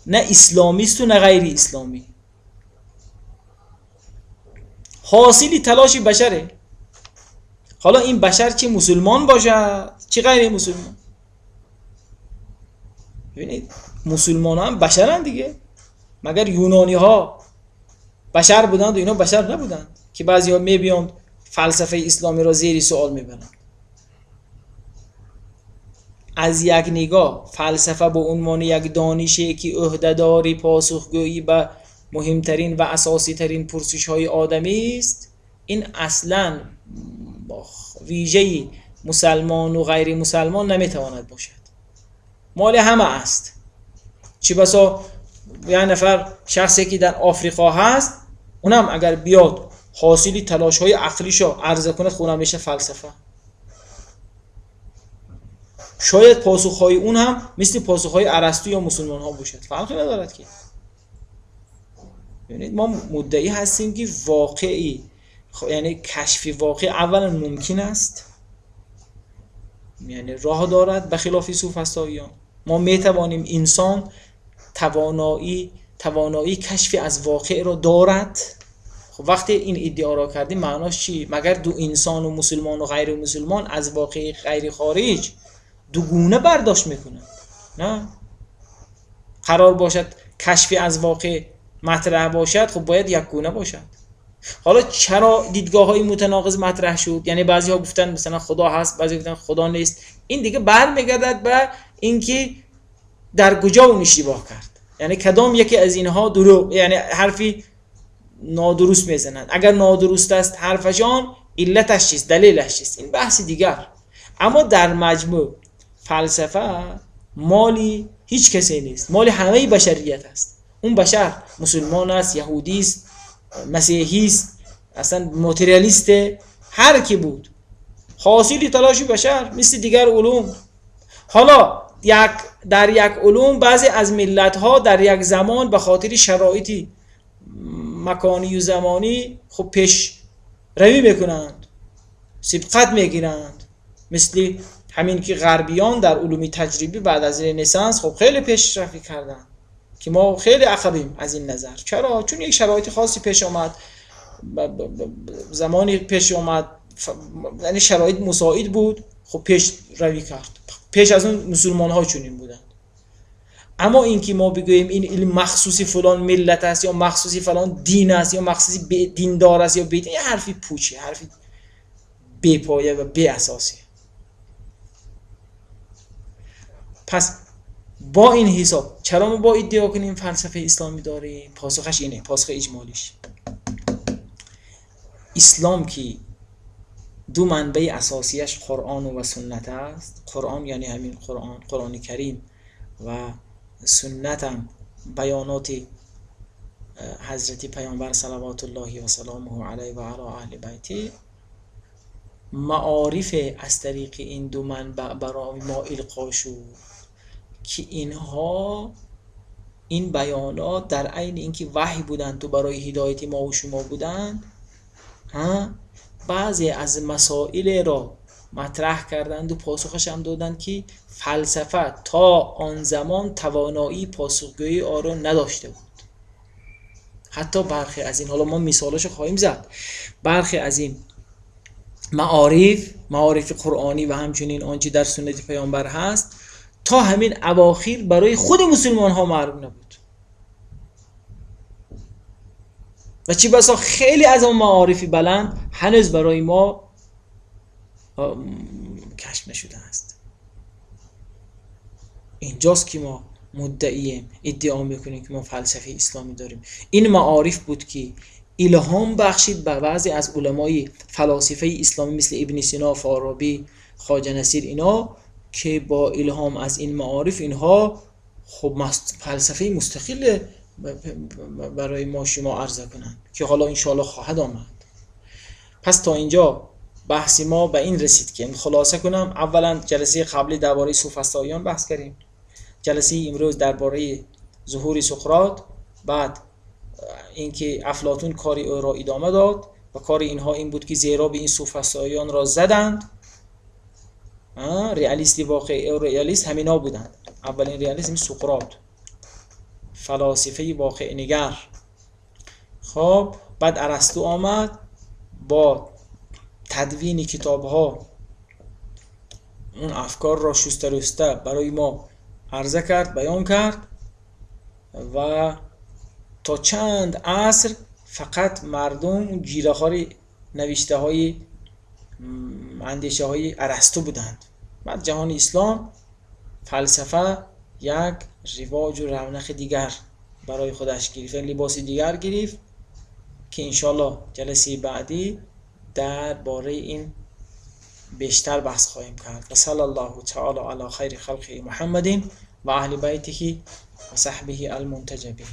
نه اسلامیست و نه غیر اسلامی، حاصلی تلاش بشره. حالا این بشر چه مسلمان باشد چه غیر مسلمان. ببینید مسلمان ها هم بشرن دیگه، مگر یونانی ها بشر بودند و اینا بشر نبودند که بعضی ها میبیاند فلسفه اسلامی را زیر سوال میبرند. از یک نگاه فلسفه به عنوان یک دانشی که عهده‌داری پاسخگویی به مهمترین و اساسی ترین پرسش های آدمی است، این اصلا ویژه مسلمان و غیر مسلمان نمیتواند باشد، مال همه است. چه بسا یه نفر شخصی که در آفریقا هست، اونم اگر بیاد حاصلی تلاش های عقلیشو عرضه کنه، خونه میشه فلسفه. شاید پاسخهای اون هم مثل پاسخهای ارسطو یا مسلمان ها باشد، فرقی ندارد که. ببینید ما مدعی هستیم که واقعی، یعنی کشف واقع اولا ممکن است، یعنی راه دارد، به خلاف سوفسطائیان. ما میتوانیم، انسان توانایی کشف از واقع را دارد. خب وقتی این ادعا را کردیم معناش چی؟ مگر دو انسان و مسلمان و غیر مسلمان از واقع غیر خارج دو گونه برداشت میکنند؟ نه، قرار باشد کشف از واقع مطرح باشد، خب باید یک گونه باشد. حالا چرا دیدگاه های متناقض مطرح شد؟ یعنی بعضی ها گفتن مثلا خدا هست، بعضی گفتن خدا نیست. این دیگه برمیگردد به اینکه در کجا اون اشتباه کرد، یعنی کدام یکی از اینها درو، یعنی حرفی نادرست میزنند. اگر نادرست است حرفشان، علتش چیست، دلیلش چیست، این بحث دیگر. اما در مجموع فلسفه مالی هیچ کسی نیست، مال همه بشریت است. اون بشر مسلمان است، یهودی است، مسیحی است، اصلا ماتریالیست، هر کی بود، حاصل تلاش بشر مثل دیگر علوم. حالا در یک علوم بعضی از ملت‌ها در یک زمان به خاطر شرایطی مکانی و زمانی خب پیش روی میکنند، سبقت میگیرند، مثل همین که غربیان در علوم تجربی بعد از رنسانس خب خیلی پیشرفت کردند که ما خیلی عقبیم از این نظر. چرا؟ چون یک شرایط خاصی پیش آمد، زمانی پیش آمد، یعنی شرایط مساعد بود، خب پیش روی کرد. پیش از اون مسلمان ها چنین بودند. اما اینکه ما بگوییم این علم مخصوصی فلان ملت است یا مخصوصی فلان دین است یا مخصوصی دیندار است یا بیت، این حرفی پوچی، حرفی بی پایه و بی اساسی. پس با این حساب چرا ما با ادعا کنیم فلسفه اسلامی داریم؟ پاسخش اینه، پاسخ اجمالیش. اسلام که دو منبع اساسیش قرآن و سنت است، قرآن یعنی همین قرآن کریم و سنت هم بیانات حضرت پیامبر صلوات الله و سلامه علیه و علی اهل بیته، معارف از طریق این دو منبع برای ما القا شد که اینها، این بیانات در عین اینکه وحی بودند تو برای هدایت ما و شما بودند، بعضی از مسائل را مطرح کردند و پاسخش هم دادند که فلسفه تا آن زمان توانایی پاسخگویی آن را نداشته بود. حتی برخی از این، حالا ما مثالش خواهیم زد، برخی از این معارف قرآنی و همچنین آنچه در سنت پیامبر هست تا همین اواخر برای خود مسلمان ها معلوم نبود و چی بسا خیلی از اون معارفی بلند هنوز برای ما کشف نشده است. اینجاست که ما مدعیم، ادعا میکنیم که ما فلسفه اسلامی داریم. این معارف بود که الهام بخشید به بعضی از علمای فلاسفه اسلامی مثل ابن سینا، فارابی، خواجه نصیر، اینا که با الهام از این معارف اینها خب فلسفه مستقل برای ما شما عرضه کنند که حالا انشاءالله خواهد آمد. پس تا اینجا بحث ما به این رسید که خلاصه کنم. اولا جلسه قبلی درباره سوفسطائیان بحث کردیم، جلسه امروز درباره ظهور سقراط، بعد اینکه افلاطون کاری او را ادامه داد و کار اینها این بود که زیرا به این سوفسطائیان را زدند. رئالیست واقعی او رئالیست همینا بودند. اولین رئالیست سقراط، فلاسفه واقع نگر. خب بعد ارسطو آمد با تدوین کتاب ها اون افکار را شسته رسته برای ما عرضه کرد، بیان کرد و تا چند عصر فقط مردم گیره‌خوار نوشته های اندیشه های ارسطو بودند. بعد جهان اسلام فلسفه یک رواج و رونق دیگر برای خودش گرفت، لباس دیگر گرفت که انشالله جلسه بعدی درباره این بیشتر بحث خواهیم کرد. و صلی الله تعالی علی خیر خلق محمد و اهل بیته و صحبه المنتجبین.